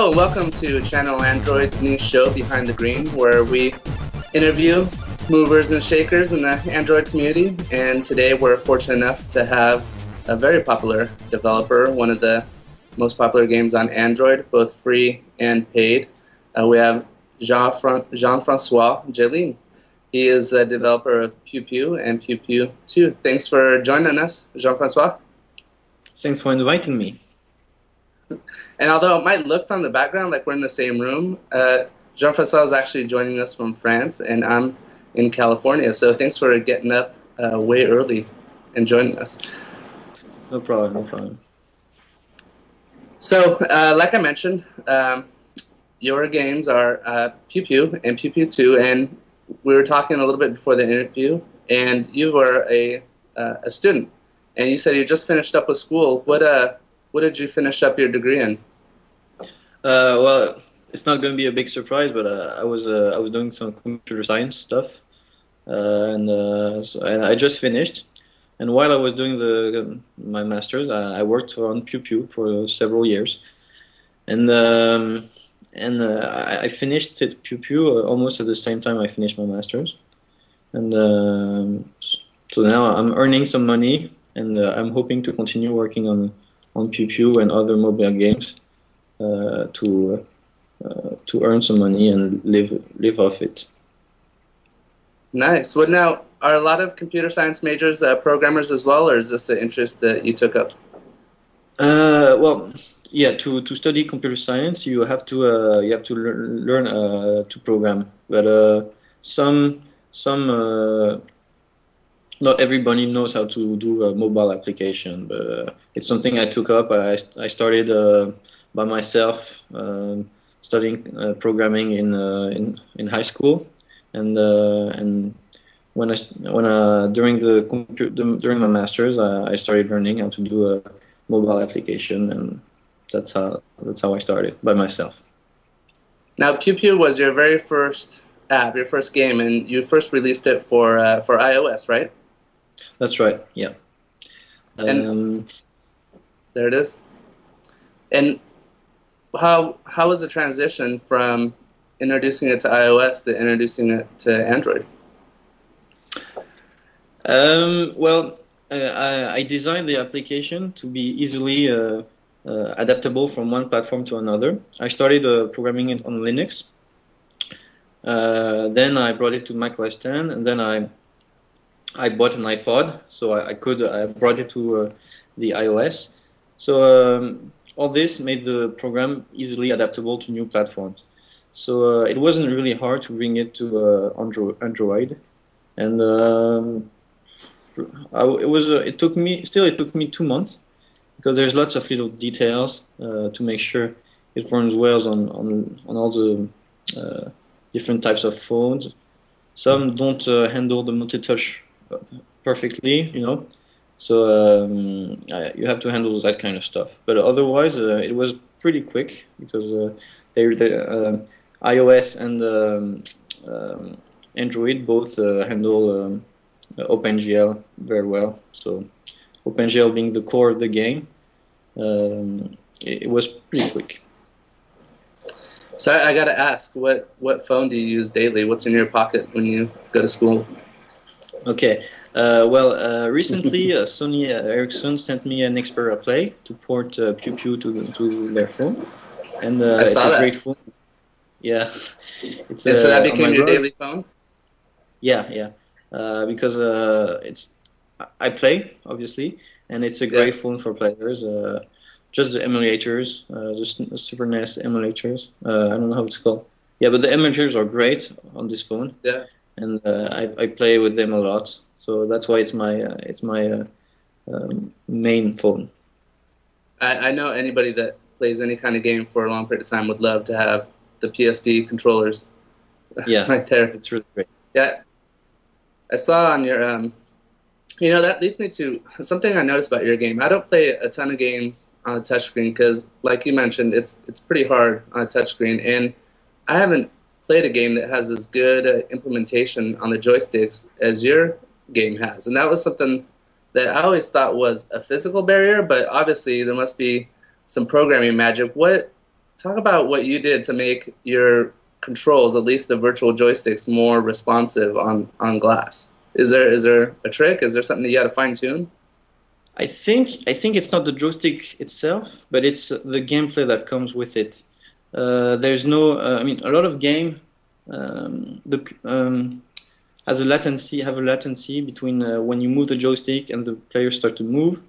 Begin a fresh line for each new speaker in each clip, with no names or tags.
Hello and welcome to Channel Android's new show, Behind the Green, where we interview movers and shakers in the Android community. And today we're fortunate enough to have a very popular developer, one of the most popular games on Android, both free and paid. We have Jean-François Geyelin. He is the developer of Pew Pew and Pew Pew 2. Thanks for joining us, Jean-François.
Thanks for inviting me.
And although it might look from the background like we're in the same room, Jean-François is actually joining us from France, and I'm in California. So thanks for getting up way early and joining us.
No problem, no problem.
So, like I mentioned, your games are Pew Pew and Pew Pew 2, and we were talking a little bit before the interview, and you were a student, and you said you just finished up with school. What did you finish up your degree in?
Well, it's not going to be a big surprise, but I was doing some computer science stuff, and I just finished. And while I was doing my master's, I worked on Pew Pew for several years, and I finished at Pew Pew almost at the same time I finished my master's, and so now I'm earning some money, and I'm hoping to continue working on Pew Pew and other mobile games to earn some money and live off it.
Nice. Well, now, are a lot of computer science majors programmers as well, or is this an interest that you took up?
Well, yeah. To study computer science, you have to learn to program, but not everybody knows how to do a mobile application, but it's something I took up. I started by myself, studying programming in high school, and during my masters, I started learning how to do a mobile application, and that's how I started by myself.
Now, Pew Pew was your very first app, your first game, and you first released it for iOS, right?
That's right. Yeah.
And there it is. And how was the transition from introducing it to iOS to introducing it to Android?
Well, I designed the application to be easily adaptable from one platform to another. I started programming it on Linux. Then I brought it to macOS 10, and then I bought an iPod, so I brought it to the iOS. So all this made the program easily adaptable to new platforms. So it wasn't really hard to bring it to Android, and it took me 2 months, because there's lots of little details to make sure it runs well on all the different types of phones. Some don't handle the multi-touch perfectly, you know, so you have to handle that kind of stuff. But otherwise, it was pretty quick, because iOS and Android both handle OpenGL very well. So OpenGL being the core of the game, it was pretty quick.
So I got to ask, what phone do you use daily? What's in your pocket when you go to school?
Okay. Well, recently Sony Ericsson sent me an Xperia Play to port Pew Pew to their phone, and it's a great phone. Yeah.
And so that became your daily phone?
Yeah, yeah. Because I play, obviously, and it's a great phone for players. Just the emulators, the Super NES emulators. I don't know how it's called. Yeah, but the emulators are great on this phone.
Yeah.
And I play with them a lot, so that's why it's my main phone.
I know anybody that plays any kind of game for a long period of time would love to have the PSP controllers.
Yeah,
right there.
It's really great.
Yeah, I saw on your you know, that leads me to something I noticed about your game. I don't play a ton of games on a touchscreen because, like you mentioned, it's pretty hard on a touchscreen, and I haven't played a game that has as good implementation on the joysticks as your game has. And that was something that I always thought was a physical barrier, but obviously there must be some programming magic. talk about what you did to make your controls, at least the virtual joysticks, more responsive on glass. Is there a trick? Is there something that you had to fine tune?
I think it's not the joystick itself, but it's the gameplay that comes with it. There's no, I mean, a lot of game has a latency, have a latency between when you move the joystick and the players start to move.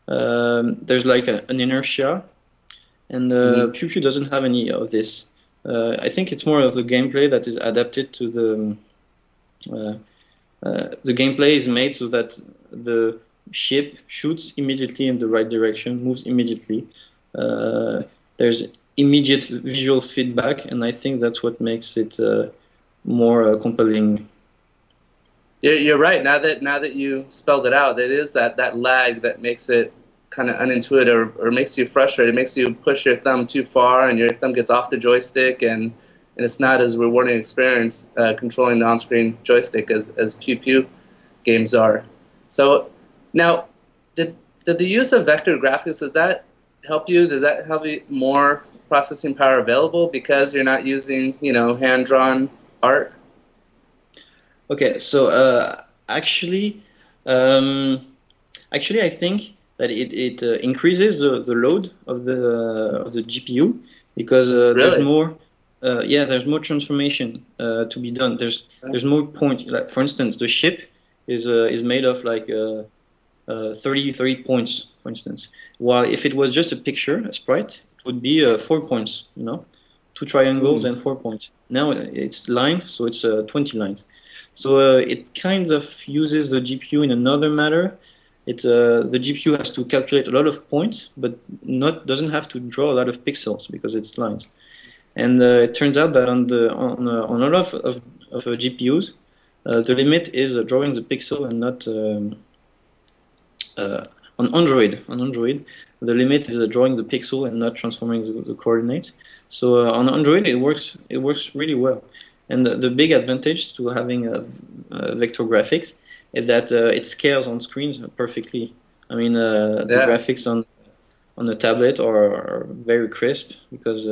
There's like an inertia, and Pew Pew doesn't have any of this. I think it's more of the gameplay that is adapted to the gameplay is made so that the ship shoots immediately in the right direction, moves immediately. There's immediate visual feedback, and I think that's what makes it more compelling.
You're right. Now that you spelled it out, it is that lag that makes it kind of unintuitive or makes you frustrated. It makes you push your thumb too far, and your thumb gets off the joystick, and it's not as rewarding experience controlling the on-screen joystick as Pew Pew games are. So now, did the use of vector graphics, did that help you? Does that help you more processing power available because you're not using, you know, hand-drawn art?
Okay, so actually, I think that it increases the load of the GPU because there's more. Yeah, there's more transformation to be done. There's more point. Like for instance, the ship is made of like 30 points, for instance. While if it was just a picture, a sprite, it would be 4 points. You know, 2 triangles and 4 points. Now it's lined, so it's 20 lines. So it kind of uses the GPU in another matter. The GPU has to calculate a lot of points, but doesn't have to draw a lot of pixels because it's lines. And it turns out that on a lot of GPUs, the limit is drawing the pixel and not on Android. On Android, the limit is drawing the pixel and not transforming the coordinates. So on Android, it works really well. And the big advantage to having vector graphics is that it scales on screens perfectly. I mean, the graphics on a tablet are very crisp because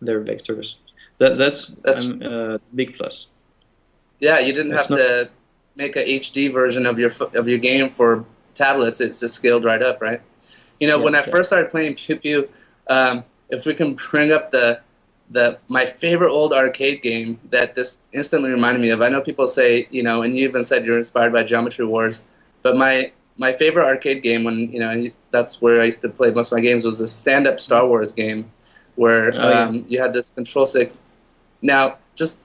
they're vectors. That's a big plus.
Yeah, you didn't have to make a HD version of your game for tablets. It's just scaled right up, right? You know, when I first started playing Pew Pew, if we can bring up my favorite old arcade game that this instantly reminded me of. I know people say, you know, and you even said you're inspired by Geometry Wars, but my favorite arcade game, when, you know, that's where I used to play most of my games, was a stand-up Star Wars game where you had this control stick. Now, just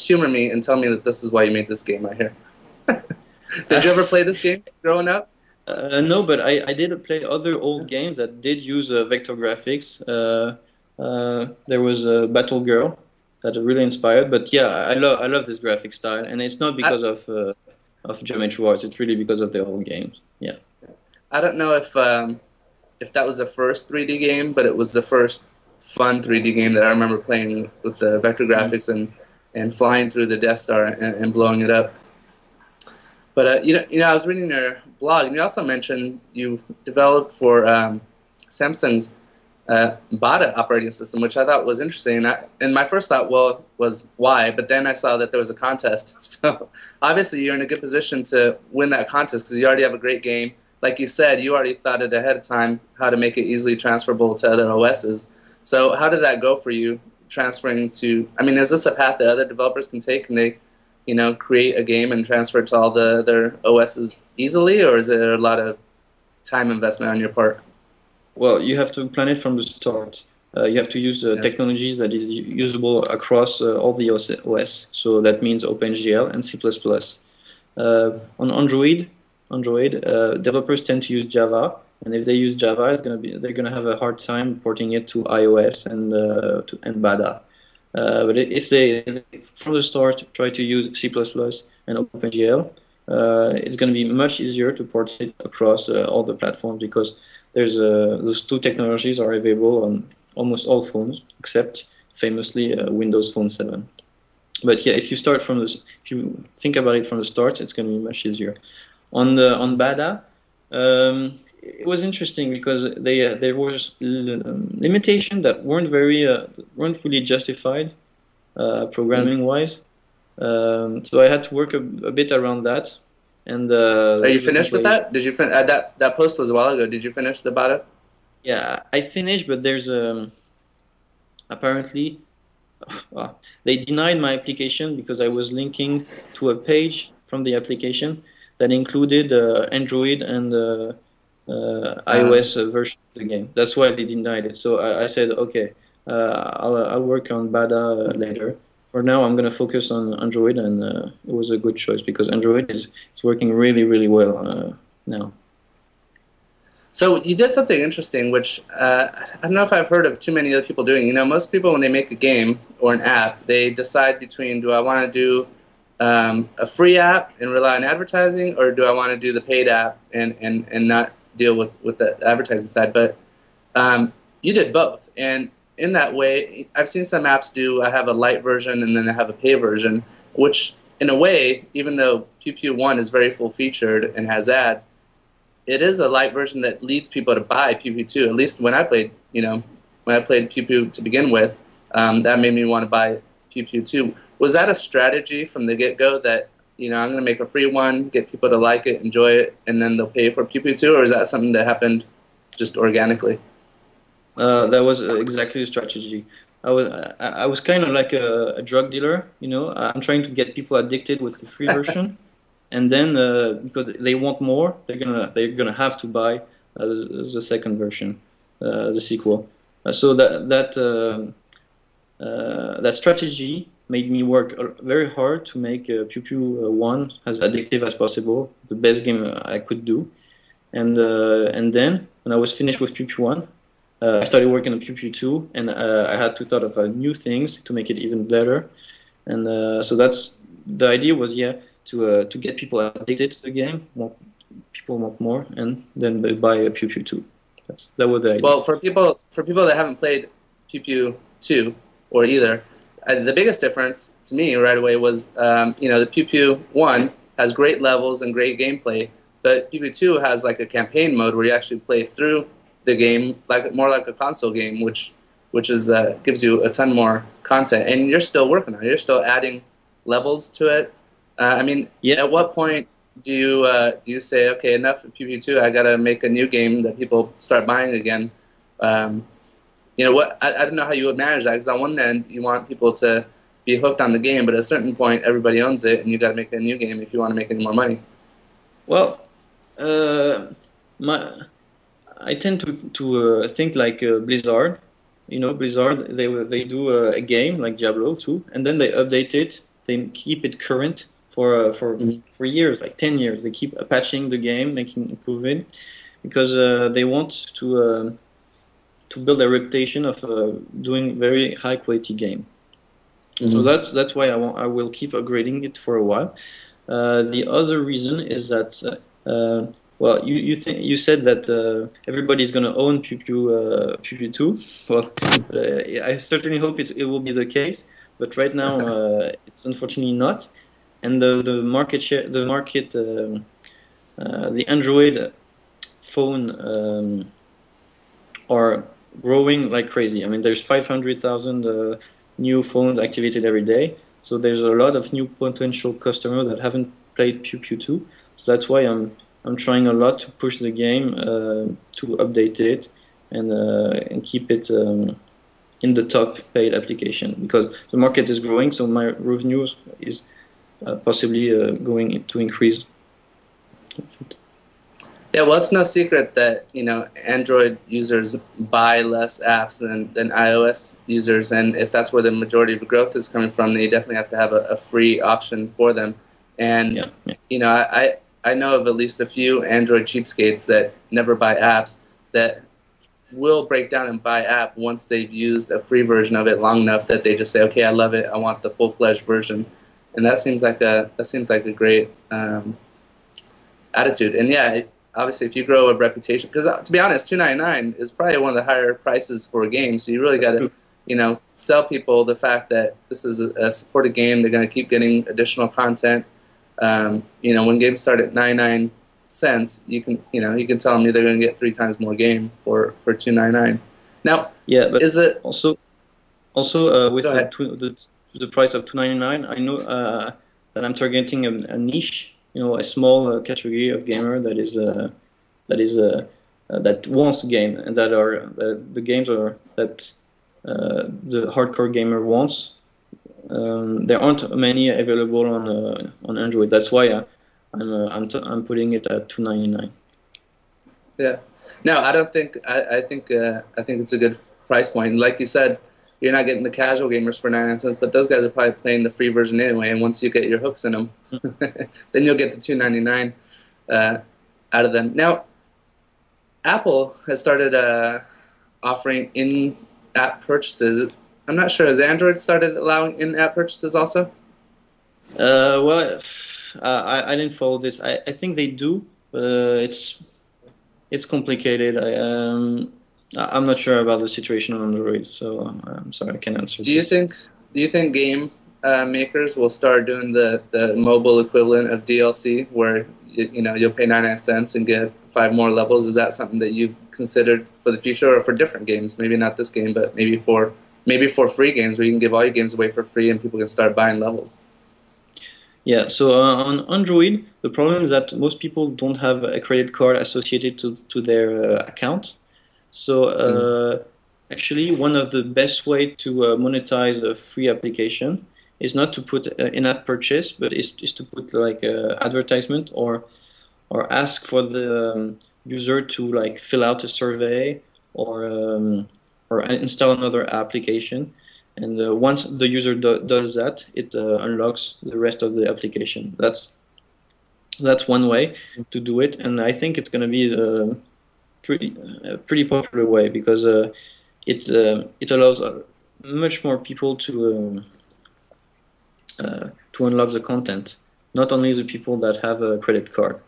humor me and tell me that this is why you made this game right here. Did you ever play this game growing up?
No, but I did play other old games that did use vector graphics. There was a Battle Girl that really inspired, but yeah, I love this graphic style, and it's not because of Geometry Wars. It's really because of the old games. Yeah.
I don't know if that was the first 3D game, but it was the first fun 3D game that I remember playing with the vector graphics and flying through the Death Star and blowing it up. But you know, I was reading your blog, and you also mentioned you developed for Samsung's Bada operating system, which I thought was interesting. And my first thought, well, was why? But then I saw that there was a contest. So obviously you're in a good position to win that contest because you already have a great game. Like you said, you already thought it ahead of time how to make it easily transferable to other OSs. So how did that go for you, transferring to? I mean, is this a path that other developers can take? Can they, you know, create a game and transfer it to all their OSs easily, or is there a lot of time investment on your part?
Well, you have to plan it from the start. You have to use technologies that is usable across all the OS. So that means OpenGL and C++. On Android, developers tend to use Java, and if they use Java, they're gonna have a hard time porting it to iOS and Bada. But if they from the start try to use C++ and OpenGL, it's going to be much easier to port it across all the platforms because there's those two technologies are available on almost all phones except famously Windows Phone 7. But yeah, if you think about it from the start, it's going to be much easier. On Bada, it was interesting because there was limitation that weren't really justified programming wise. So I had to work a bit around that. And
are you finished with that? Did you that post was a while ago? Did you finish about it?
Yeah, I finished, but there's apparently they denied my application because I was linking to a page from the application that included Android and iOS version of the game. That's why they denied it. So I said, okay, I'll work on Bada later. For now, I'm going to focus on Android, and it was a good choice because Android is working really, really well now.
So you did something interesting, which I don't know if I've heard of too many other people doing. You know, most people when they make a game or an app, they decide between, do I want to do a free app and rely on advertising, or do I want to do the paid app and not deal with the advertising side? But you did both, and in that way, I've seen some apps do, I have a light version and then I have a pay version, which in a way, even though Pew Pew 1 is very full-featured and has ads, it is a light version that leads people to buy Pew Pew 2. At least when I played, when I played Pew Pew to begin with, that made me want to buy Pew Pew 2. Was that a strategy from the get-go that, I'm going to make a free one, get people to like it, enjoy it, and then they'll pay for Pew Pew 2, or is that something that happened just organically?
That was exactly the strategy. I was kind of like a drug dealer, I'm trying to get people addicted with the free version. And then, because they want more, they're gonna have to buy the second version, the sequel. So that strategy made me work very hard to make Pew Pew 1 as addictive as possible, the best game I could do. And then when I was finished with Pew Pew 1, I started working on Pew Pew 2, and I had to thought of new things to make it even better. And so that's the idea was to get people addicted to the game. People want more, and then they buy a Pew Pew 2. That was the idea.
Well, for people that haven't played Pew Pew 2 or either, the biggest difference to me right away was the Pew Pew 1 has great levels and great gameplay, but Pew Pew 2 has like a campaign mode where you actually play through the game more like a console game, which is gives you a ton more content, and you're still working on it. You're still adding levels to it. At what point do you say, okay, enough of Pew Pew 2, I got to make a new game that people start buying again? I don't know how you would manage that, because on one end, you want people to be hooked on the game, but at a certain point, everybody owns it, and you got to make a new game if you want to make any more money.
Well, I tend to think like Blizzard. Blizzard, they do a game like Diablo 2, and then they update it. They keep it current for years, like 10 years. They keep patching the game, making improvement, because they want to build a reputation of doing very high quality game. So that's why I will keep upgrading it for a while. The other reason is that you said that everybody's going to own Pew Pew 2. Well, I certainly hope it will be the case, but right now it's unfortunately not. And the market share, the Android phone are growing like crazy. I mean, there's 500,000 new phones activated every day. So there's a lot of new potential customers that haven't played Pew Pew 2. So that's why I'm trying a lot to push the game, to update it, and keep it in the top paid application, because the market is growing. So my revenues is possibly going to increase. That's it.
Yeah, well, it's no secret that Android users buy less apps than iOS users, and if that's where the majority of the growth is coming from, then you definitely have to have a free option for them. And I know of at least a few Android cheapskates that never buy apps that will break down and buy app once they've used a free version of it long enough that they just say, okay, I love it, I want the full-fledged version. And that seems like a great attitude. And obviously, if you grow a reputation, because to be honest, $2.99 is probably one of the higher prices for a game. So you really got to, sell people the fact that this is a supported game. They're going to keep getting additional content. When games start at $99.99, cents, you can tell them they're going to get 3 times more game for $2.99. Now,
yeah, but
is it
also with the price of $2.99, I know that I'm targeting a niche, a small category of gamer that wants game, and that are the games are that the hardcore gamer wants. There aren't many available on Android. That's why I'm putting it at $2.99.
Yeah. No, I don't think. I think it's a good price point. Like you said, you're not getting the casual gamers for 99 cents, but those guys are probably playing the free version anyway. And once you get your hooks in them, then you'll get the $2.99 out of them. Now, Apple has started offering in-app purchases. I'm not sure. Has Android started allowing in-app purchases also?
Well, I didn't follow this. I think they do. It's complicated. I'm not sure about the situation on Android, so I'm sorry I can't answer.
Do you think game makers will start doing the mobile equivalent of DLC, where you'll pay 99 cents and get 5 more levels? Is that something that you've considered for the future, or for different games? Maybe not this game, but maybe for free games where you can give all your games away for free and people can start buying levels.
Yeah, so on Android, the problem is that most people don't have a credit card associated to their account. So actually, one of the best way to monetize a free application is not to put in-app purchase, but is to put like advertisement or ask for the user to like fill out a survey or install another application. And once the user does that, it unlocks the rest of the application. That's one way to do it, and I think it's going to be a pretty popular way, because it allows much more people to unlock the content, not only the people that have a credit card.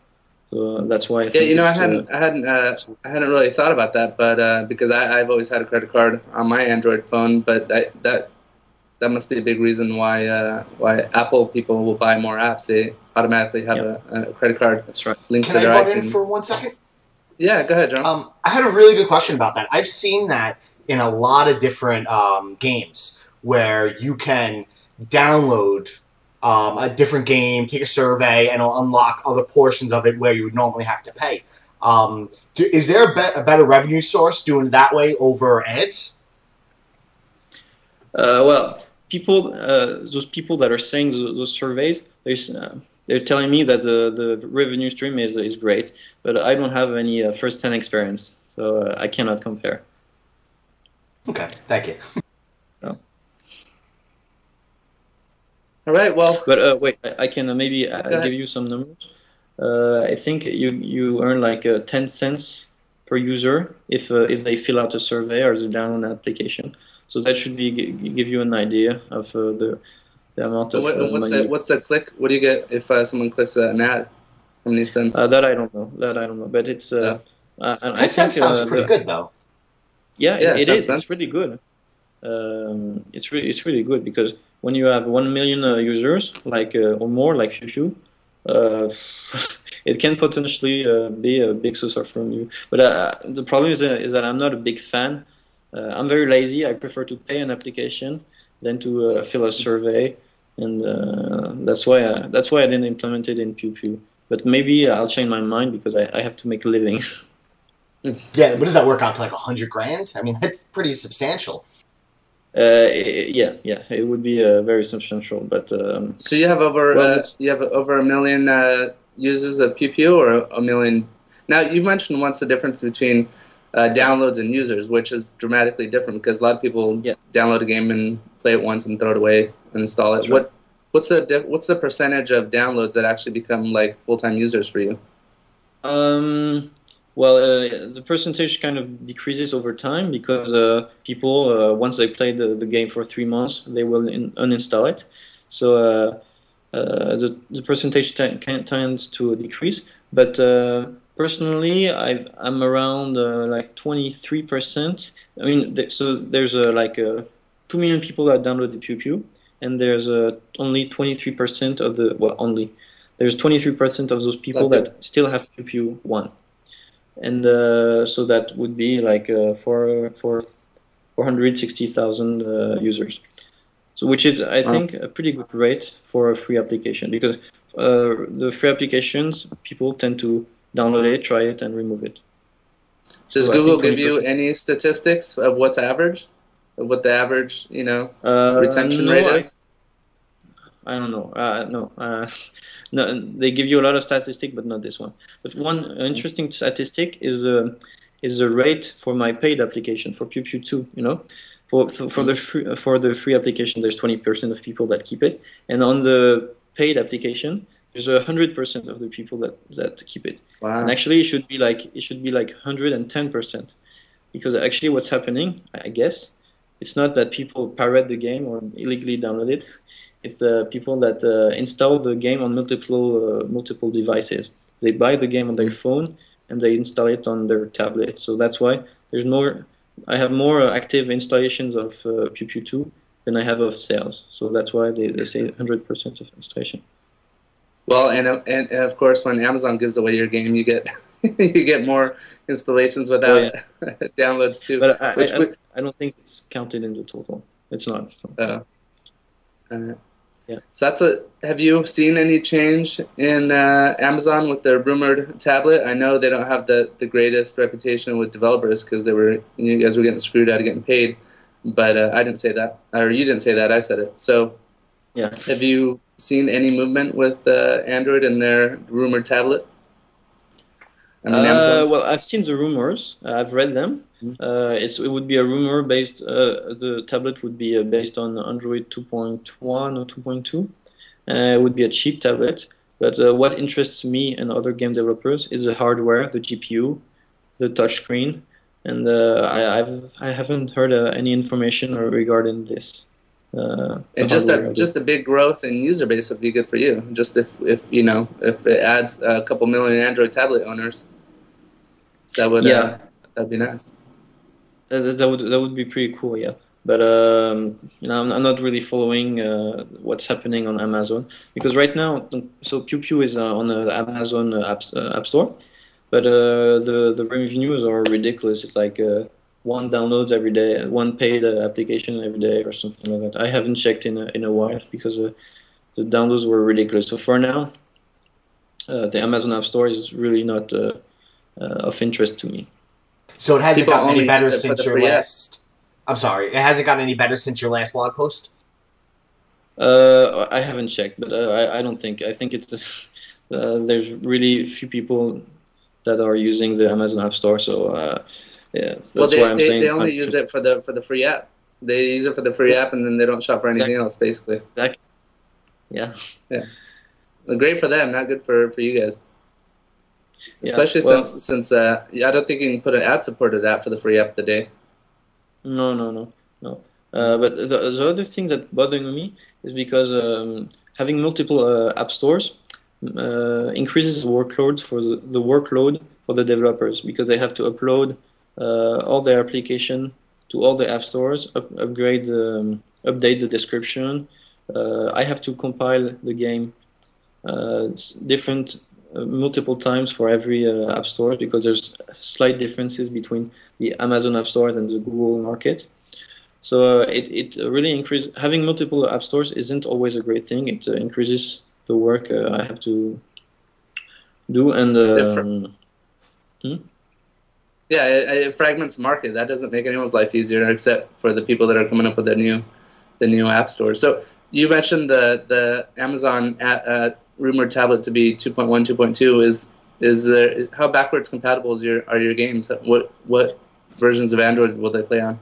So that's why I think
I hadn't really thought about that, but because I've always had a credit card on my Android phone, but that must be a big reason why Apple people will buy more apps. They automatically have a credit card linked to their iTunes.
Can I butt in for 1 second?
Yeah, go ahead, John.
I had a really good question about that. I've seen that in a lot of different games where you can download a different game, take a survey, and it'll unlock other portions of it where you would normally have to pay. Is there a better revenue source doing it that way over ads?
Well, those people that are saying those surveys, they're telling me that the revenue stream is great, but I don't have any first-hand experience, so I cannot compare.
Okay, thank you.
No.
All right, well...
But wait, I can maybe give you some numbers. I think you earn like 10 cents per user if they fill out a survey or they download an application. So that should give you an idea of the amount of money.
What's the click? What do you get if someone clicks an ad? How many cents?
That I don't know. But it's
10 cents sounds pretty good though.
Yeah, it is. It's pretty good. It's really good, because when you have 1 million users, or more, like Pew Pew, it can potentially be a big source from you. But the problem is that I'm not a big fan. I'm very lazy. I prefer to pay an application than to fill a survey, and that's why I didn't implement it in Pew Pew. But maybe I'll change my mind, because I have to make a living.
Yeah, but does that work out to like 100 grand? I mean, that's pretty substantial.
Yeah, it would be very substantial. But
so you have over a million users of Pew Pew, or a million? Now you mentioned once the difference between downloads and users, which is dramatically different, because a lot of people download a game and play it once and throw it away and install it. Right. What's the percentage of downloads that actually become like full-time users for you?
Well, the percentage kind of decreases over time, because people, once they play the game for 3 months, they will uninstall it. So the percentage tends to decrease. But personally, I'm around like 23%. I mean, so there's like 2 million people that download the Pew Pew, and there's only 23% of the there's 23% of those people that still have Pew Pew 1. And so that would be like for 460,000 users. So which is, I think, a pretty good rate for a free application, because the free applications, people tend to download it, try it, and remove it.
Does Google give you any statistics of what's average? Of what the average, retention rate is?
I don't know. No, they give you a lot of statistics, but not this one. But one interesting statistic is the rate for my paid application for Pew Pew 2. For the free application, there's 20% of people that keep it, and on the paid application, there's 100% of the people that keep it.
Wow.
And actually, it should be like 110%, because actually, what's happening, I guess, it's not that people pirate the game or illegally download it. It's people that install the game on multiple devices. They buy the game on their phone and they install it on their tablet. So that's why there's more. I have more active installations of Pew Pew 2 than I have of sales. So that's why they say 100% of installation.
Well, and of course, when Amazon gives away your game, you get you get more installations without downloads too.
But I don't think it's counted in the total. It's not. So.
Yeah. So have you seen any change in Amazon with their rumored tablet? I know they don't have the greatest reputation with developers because you guys were getting screwed out of getting paid. But I didn't say that, or you didn't say that. I said it. So
yeah.
Have you seen any movement with Android and their rumored tablet?
Well, I've seen the rumors. I've read them. It would be a rumor based. The tablet would be based on Android 2.1 or 2.2. It would be a cheap tablet. But what interests me and other game developers is the hardware, the GPU, the touchscreen, and I haven't heard any information regarding this.
And just a big growth in user base would be good for you. Just if it adds a couple million Android tablet owners, that would that'd be nice.
That would be pretty cool, yeah. But I'm not really following what's happening on Amazon, because right now, so Pew Pew is on the Amazon App Store, but the revenues are ridiculous. It's like one downloads every day, one paid application every day, or something like that. I haven't checked in a while because the downloads were ridiculous. So for now, the Amazon App Store is really not of interest to me.
So it hasn't gotten any better since your last. I'm sorry, it hasn't gotten any better since your last blog post.
I haven't checked, but I don't think. I think it's there's really few people that are using the Amazon App Store. So yeah, that's why I'm saying
they only use it for the free app. They use it for the free app, and then they don't shop for anything else, basically.
Exactly. Yeah.
Yeah. Well, great for them, not good for you guys.
Yeah,
especially since I don't think you can put an ad-supported app for the free app of the day.
No. But the other thing that bothering me is because having multiple app stores increases the workload for the developers, because they have to upload all their application to all the app stores, update the description. I have to compile the game multiple times for every app store, because there's slight differences between the Amazon App Store and the Google market. So it really increases. Having multiple app stores isn't always a great thing. It increases the work I have to do, and
yeah, it fragments the market. That doesn't make anyone's life easier, except for the people that are coming up with the new app stores. So you mentioned the Amazon rumored tablet to be 2.1, 2.2. Is there, how backwards compatible are your games? What versions of Android will they play on?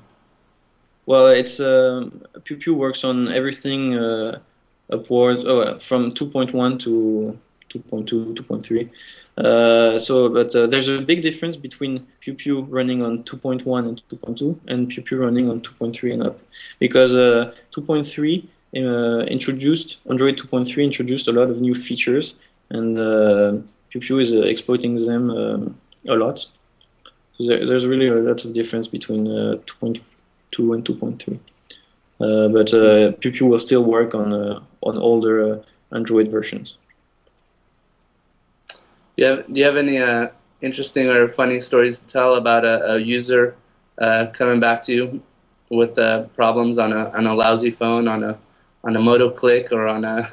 Well, it's Pew Pew works on everything upwards from 2.1 to 2.2, 2.3. But there's a big difference between Pew Pew running on 2.1 and 2.2 and Pew Pew running on 2.3 and up, because 2.3 Android 2.3 introduced a lot of new features, and Pew Pew is exploiting them a lot. So there's really a lot of difference between 2.2 and 2.3. But Pew Pew will still work on older Android versions.
Do you have any interesting or funny stories to tell about a user coming back to you with problems on a lousy phone, on a Moto Click, or on a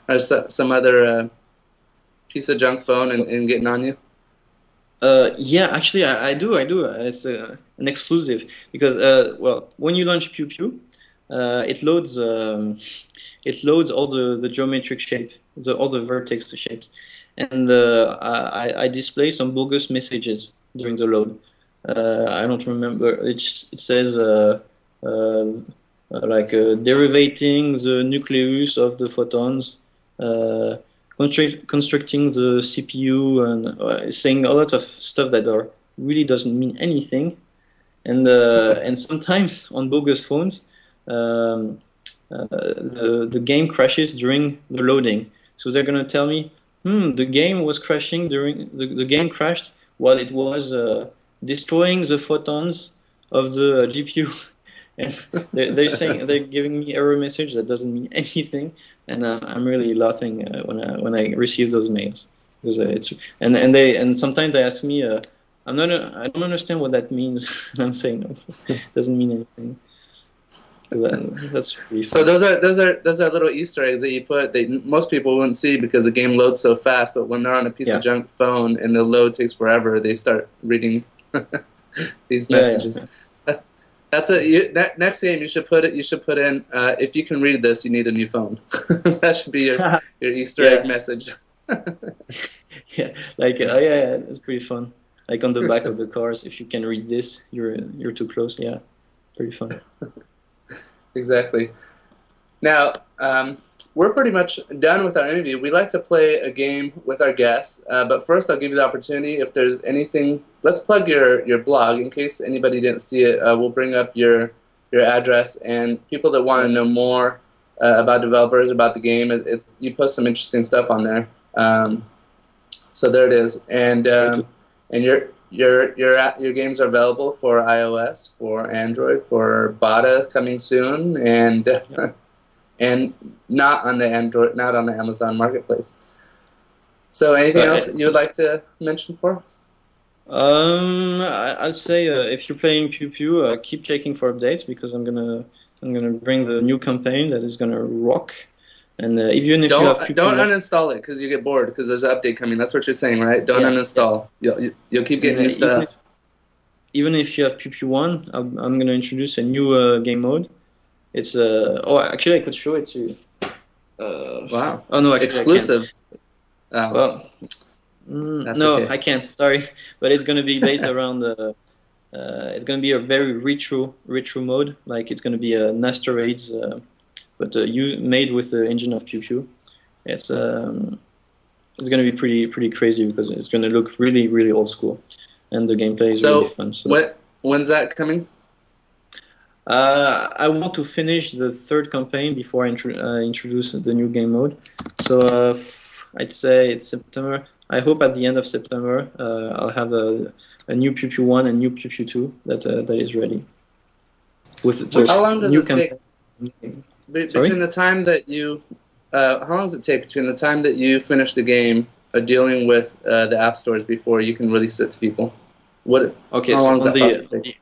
or some other piece of junk phone and getting on you?
Yeah, actually, I do. It's an exclusive because well, when you launch Pew Pew, it loads all the geometric shape, all the vertex shapes, and I display some bogus messages during the load. I don't remember. It says like derivating the nucleus of the photons. Constructing the CPU and saying a lot of stuff that really doesn't mean anything, and sometimes on bogus phones, the game crashes during the loading. So they're gonna tell me, the game was crashing during the game crashed while it was destroying the photons of the GPU. And they're giving me error message that doesn't mean anything, and I'm really laughing when I receive those mails, because and sometimes they ask me, I don't understand what that means, and I'm saying no, it doesn't mean anything. So that's really
so those are little Easter eggs that you put that most people wouldn't see because the game loads so fast. But when they're on a piece of junk phone and the load takes forever, they start reading these messages.
Yeah.
That's next game you should put in. If you can read this, you need a new phone. That should be your Easter egg message.
Yeah, like yeah, it's pretty fun. Like on the back of the cars, if you can read this, you're too close. Yeah, pretty fun.
Exactly. Now we're pretty much done with our interview. We like to play a game with our guests, but first I'll give you the opportunity. If there's anything, let's plug your blog in case anybody didn't see it. We'll bring up your address, and people that want to know more about developers, about the game, you post some interesting stuff on there. So there it is, and your games are available for iOS, for Android, for Bada coming soon, and and not on the Amazon Marketplace. So anything else that you would like to mention for us?
I'd say if you're playing Pew Pew, keep checking for updates, because I'm gonna bring the new campaign that is gonna rock. And even if you have Pew Pew,
don't uninstall it because you get bored because there's an update coming. That's what you're saying, right? Don't uninstall. Yeah. You'll keep getting new stuff.
Even if you have Pew Pew 1, I'm gonna introduce a new game mode. It's oh, actually I could show it to you.
Wow.
Oh no, actually,
exclusive.
I can't. Well, no, okay. I can't. Sorry, but it's gonna be based around it's gonna be a very retro mode. Like it's gonna be an asteroids, but made with the engine of Pew Pew. It's gonna be pretty crazy because it's gonna look really old school, and the gameplay is really fun. So
when's that coming?
I want to finish the third campaign before I introduce the new game mode. So I'd say it's September. I hope at the end of September I'll have a new Pew Pew 1 and new Pew Pew 2 that is ready.
How long does it take between the time that you? How long does it take between the time that you finish the game dealing with the app stores before you can release it to people?
Okay,
how long does that process take?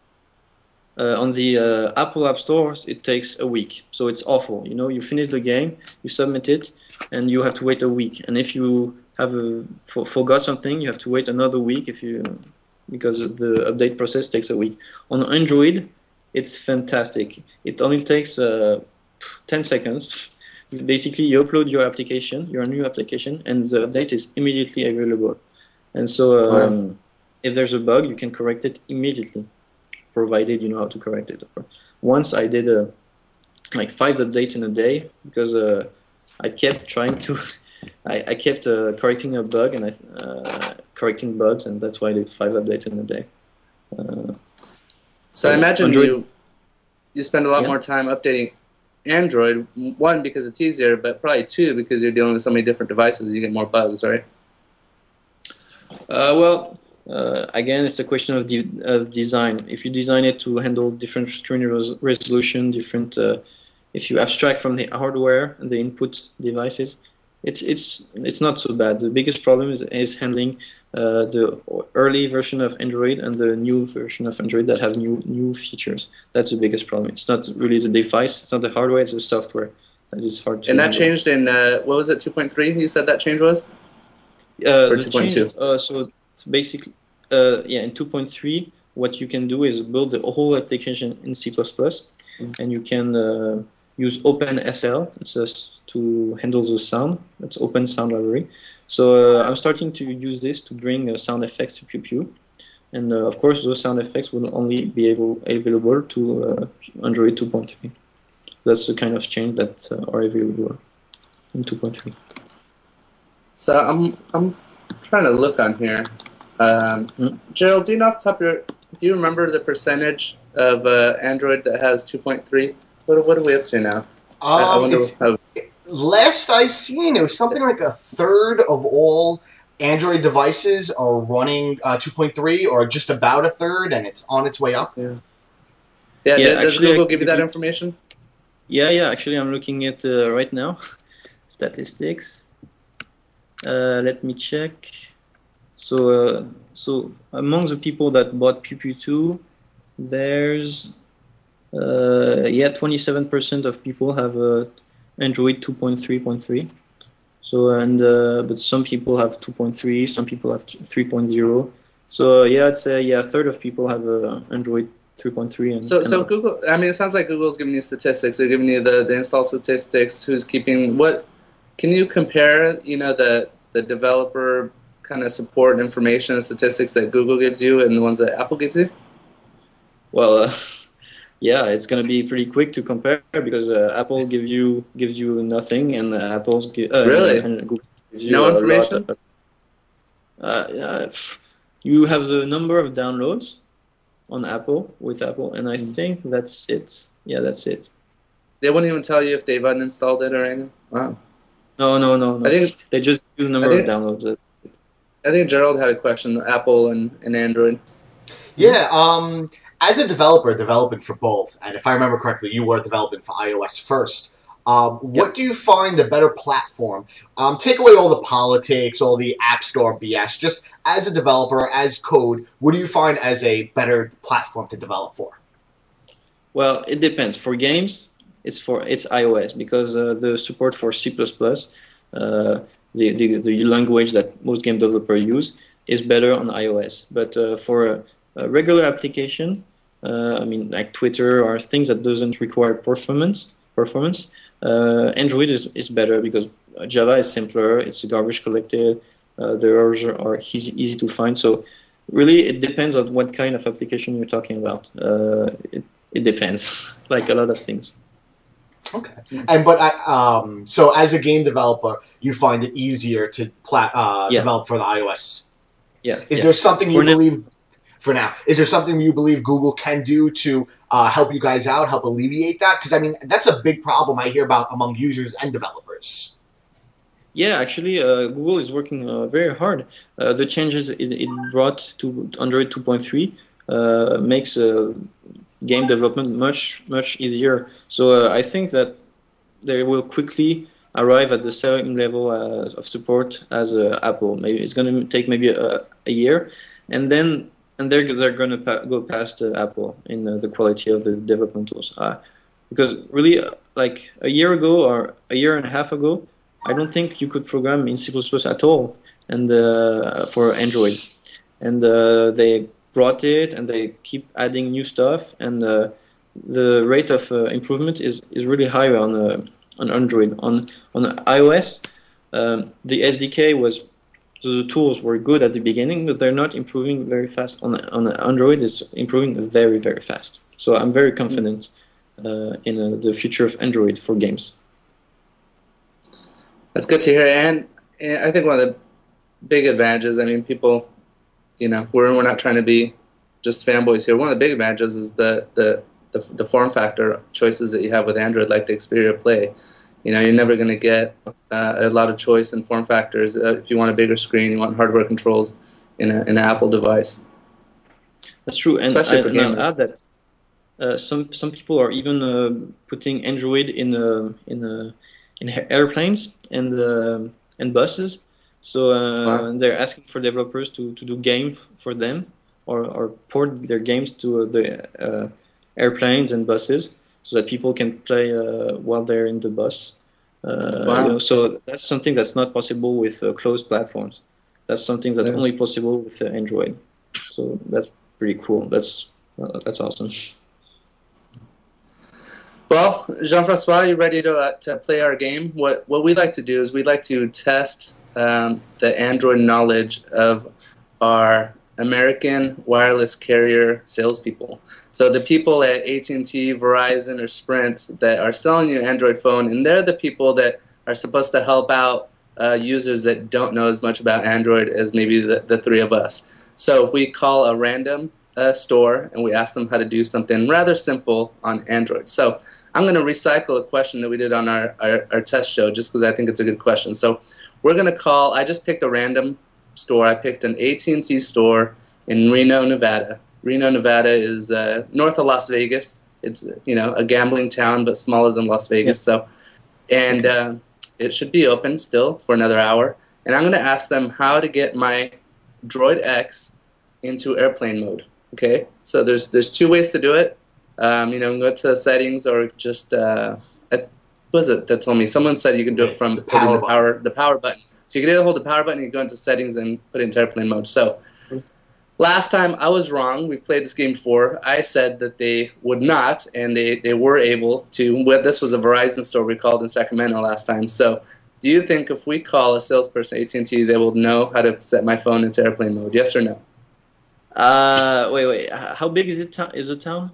On the Apple App Stores, it takes a week, so it's awful. You know, you finish the game, you submit it, and you have to wait a week. And if you have forgot something, you have to wait another week because the update process takes a week. On Android, it's fantastic. It only takes 10 seconds. Basically, you upload your application, your new application, and the update is immediately available. And so, if there's a bug, you can correct it immediately, provided you know how to correct it. Once I did like 5 updates in a day because I kept trying to, I kept correcting a bug and correcting bugs, and that's why I did 5 updates in a day.
So I imagine you spend a lot more time updating Android, 1 because it's easier, but probably 2 because you're dealing with so many different devices, you get more bugs, right?
Well. Again, it's a question of design. If you design it to handle different screen resolution, different, if you abstract from the hardware and the input devices, It's not so bad. The biggest problem is handling the early version of Android and the new version of Android that have new features. That's the biggest problem. It's not really the device. It's not the hardware. It's the software that is hard to.
And that
handle.
changed in what was it? 2.3. You said that change was. Or 2.2.
So basically, yeah, in 2.3, what you can do is build the whole application in C++, and you can use OpenSL. It's just to handle the sound. It's open sound library. So I'm starting to use this to bring sound effects to Pew Pew. And of course, those sound effects will only be available to Android 2.3. That's the kind of change that are available in 2.3.
So I'm trying to look on here. Gerald, do you know off the top of your, do you remember the percentage of Android that has 2.3? What are we up to now? I wonder how.
Last I seen, it was something like a third of all Android devices are running 2.3, or just about a third, and it's on its way up.
Yeah. Does Google give you that information?
Yeah. Actually, I'm looking at right now statistics. Let me check. So among the people that bought Pew Pew 2, there's 27% of people have Android 2.3.3. So but some people have 2.3, some people have 3.0. So I'd say a third of people have Android 3.3. And
so Google. I mean, it sounds like Google's giving you statistics. They're giving you the install statistics. Who's keeping what? Can you compare? The developer kind of support information and statistics that Google gives you and the ones that Apple gives you?
Well, yeah, it's going to be pretty quick to compare because Apple gives you nothing, and Apple's
really
and Google gives you
no information.
You have the number of downloads on Apple with Apple, and I think that's it. Yeah, that's it.
They won't even tell you if they've uninstalled it or anything. Wow.
No.
I think
they just do the number of downloads.
I think Gerald had a question. Apple and Android.
Yeah. As a developer developing for both, and if I remember correctly, you were developing for iOS first. What do you find a better platform? Take away all the politics, all the App Store BS. Just as a developer, as code, what do you find as a better platform to develop for?
Well, it depends. For games, it's iOS because the support for C++, the language that most game developers use, is better on iOS. But for a regular application, I mean, like Twitter or things that doesn't require performance, Android is better because Java is simpler. It's garbage collected. The errors are easy to find. So really, it depends on what kind of application you're talking about. It depends, like a lot of things.
Okay, so as a game developer, you find it easier to develop for the iOS.
Yeah.
Is there something you believe? For now, is there something you believe Google can do to help you guys out, help alleviate that? Because I mean, that's a big problem I hear about among users and developers.
Yeah, actually, Google is working very hard. The changes it brought to Android 2.3 makes game development much easier. So I think that they will quickly arrive at the same level of support as Apple. Maybe it's going to take maybe a year, and they're going to go past Apple in the quality of the development tools. Because really, like a year ago or a year and a half ago, I don't think you could program in C++ at all, and for Android. And they brought it, and they keep adding new stuff, and the rate of improvement is really high on Android. On iOS, the SDK was. So the tools were good at the beginning, but they're not improving very fast. On Android, it's improving very, very fast. So I'm very confident in the future of Android for games.
That's good to hear. And I think one of the big advantages, I mean, people, we're not trying to be just fanboys here. One of the big advantages is the form factor choices that you have with Android, like the Xperia Play. You're never going to get a lot of choice in form factors. If you want a bigger screen, you want hardware controls in an Apple device.
That's true, and
especially for gamers.
I'll add that some people are even putting Android in airplanes and buses. So
Wow.
they're asking for developers to do game for them, or port their games to the airplanes and buses, so that people can play while they're in the bus.
Wow.
So that's something that's not possible with closed platforms. That's something that's
Yeah.
only possible with Android. So that's pretty cool. That's awesome.
Well, Jean-François, you ready to play our game? What we like to do is we like to test the Android knowledge of our American wireless carrier salespeople. So the people at AT&T, Verizon, or Sprint that are selling you an Android phone, and they're the people that are supposed to help out users that don't know as much about Android as maybe the three of us. So we call a random store and we ask them how to do something rather simple on Android. So I'm going to recycle a question that we did on our test show just because I think it's a good question. So we're going to call, I just picked a random store. I picked an AT&T store in Reno, Nevada. Reno, Nevada is north of Las Vegas. It's a gambling town, but smaller than Las Vegas. So, and it should be open still for another hour. And I'm going to ask them how to get my DroidX into airplane mode. Okay, so there's two ways to do it. Go to settings or just what was it that told me? Someone said you can do it from
the power
button. So you can either hold the power button, you go into settings and put it into airplane mode. So last time I was wrong. We've played this game before. I said that they would not, and they were able to. This was a Verizon store we called in Sacramento last time. So do you think if we call a salesperson at AT&T, they will know how to set my phone into airplane mode? Yes or no?
Wait. How big is it? Is the town?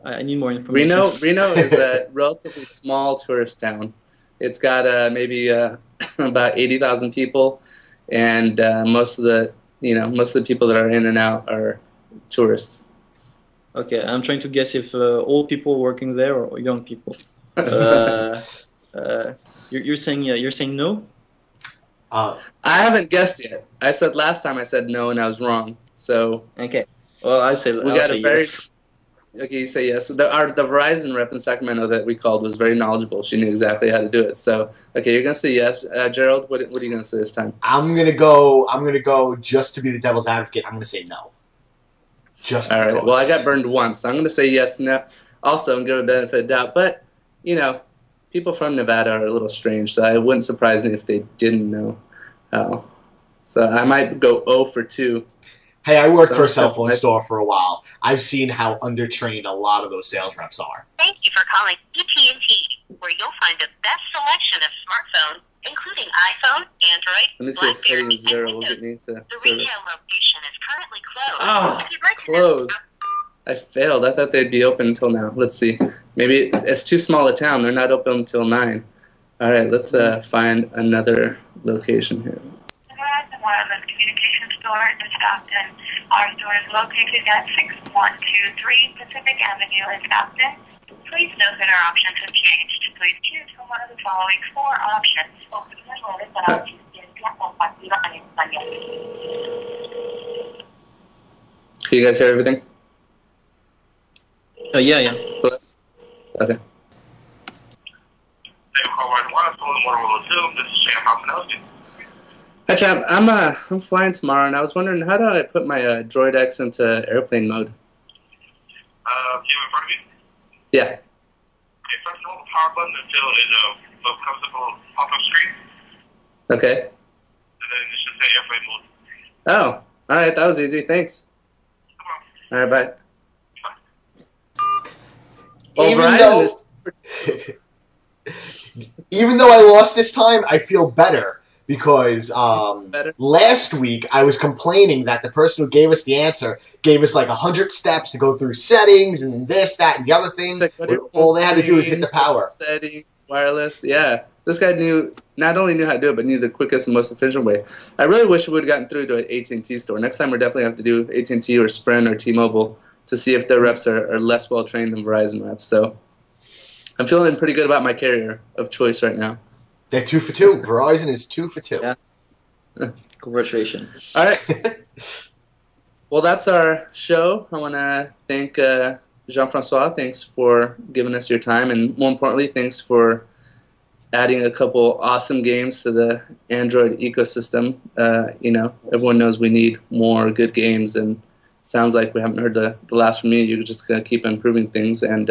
I need more information.
Reno is a relatively small tourist town. It's got maybe about 80,000 people, and most of the people that are in and out are tourists.
Okay, I'm trying to guess if old people working there or young people. You're saying no?
I haven't guessed yet. I said last time I said no and I was wrong. So
okay. Well, I'll say yes.
Okay, you say yes. The Verizon rep in Sacramento that we called was very knowledgeable. She knew exactly how to do it. So, okay, you're gonna say yes, Gerald. What are you gonna say this time?
I'm gonna go just to be the devil's advocate. I'm gonna say no. Just
all right.
because.
Well, I got burned once, so I'm gonna say yes. No, also, and give it a benefit of doubt. But people from Nevada are a little strange, so it wouldn't surprise me if they didn't know how. So I might go 0 for 2.
Hey, I worked for a cell phone store for a while. I've seen how undertrained a lot of those sales reps are.
Thank you for calling AT&T, where you'll find the best selection of smartphones, including iPhone, Android,
Let me see if hitting 0 will get me to
The
service.
retail location is currently closed.
Oh,
If you'd like to know-
closed. I failed. I thought they'd be open until now. Let's see. Maybe it's too small a town. They're not open until 9. All right, let's find another location here.
Verizon Wireless Communication Store in Stockton. Our store is located at 6123 Pacific Avenue in Stockton. Please note that our options have changed. Please choose from one of the following 4 options.
Can you guys hear everything?
Yeah.
Okay.
This is Sam. How can I help you?
Hi, Chap. I'm flying tomorrow, and I was wondering how do I put my DroidX into airplane mode?
Do you have it in front of you?
Yeah.
Okay, first hold the power button until it comes up on pop-up screen,
Okay.
and then it should say airplane mode.
Oh, all right. That was easy. Thanks.
Come on.
All right, bye. Oh,
Even
Verizon
though-
is
Even though I lost this time, I feel better because
Better?
last week I was complaining that the person who gave us the answer gave us like 100 steps to go through settings and this, that, and the other thing.
It's like, what do you-
All they had to do is hit the power.
Settings, wireless. Yeah. This guy not only knew how to do it, but knew the quickest and most efficient way. I really wish we would have gotten through to an AT&T store. Next time we're definitely going to have to do AT&T or Sprint or T-Mobile to see if their reps are less well-trained than Verizon reps. So I'm feeling pretty good about my carrier of choice right now.
They're 2 for 2. Verizon is 2 for 2.
Yeah. Congratulations.
All right. Well, that's our show. I want to thank Jean-François. Thanks for giving us your time. And more importantly, thanks for adding a couple awesome games to the Android ecosystem. You know, everyone knows we need more good games, and sounds like we haven't heard the last from you. You're just going to keep improving things. And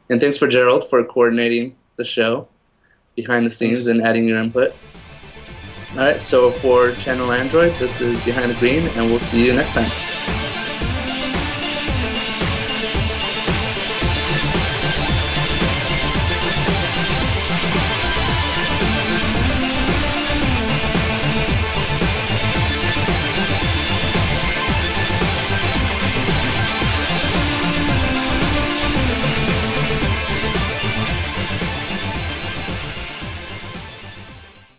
thanks for Gerald for coordinating the show behind the scenes and adding your input. All right, so for Channel Android, this is Behind the Green, and we'll see you next time.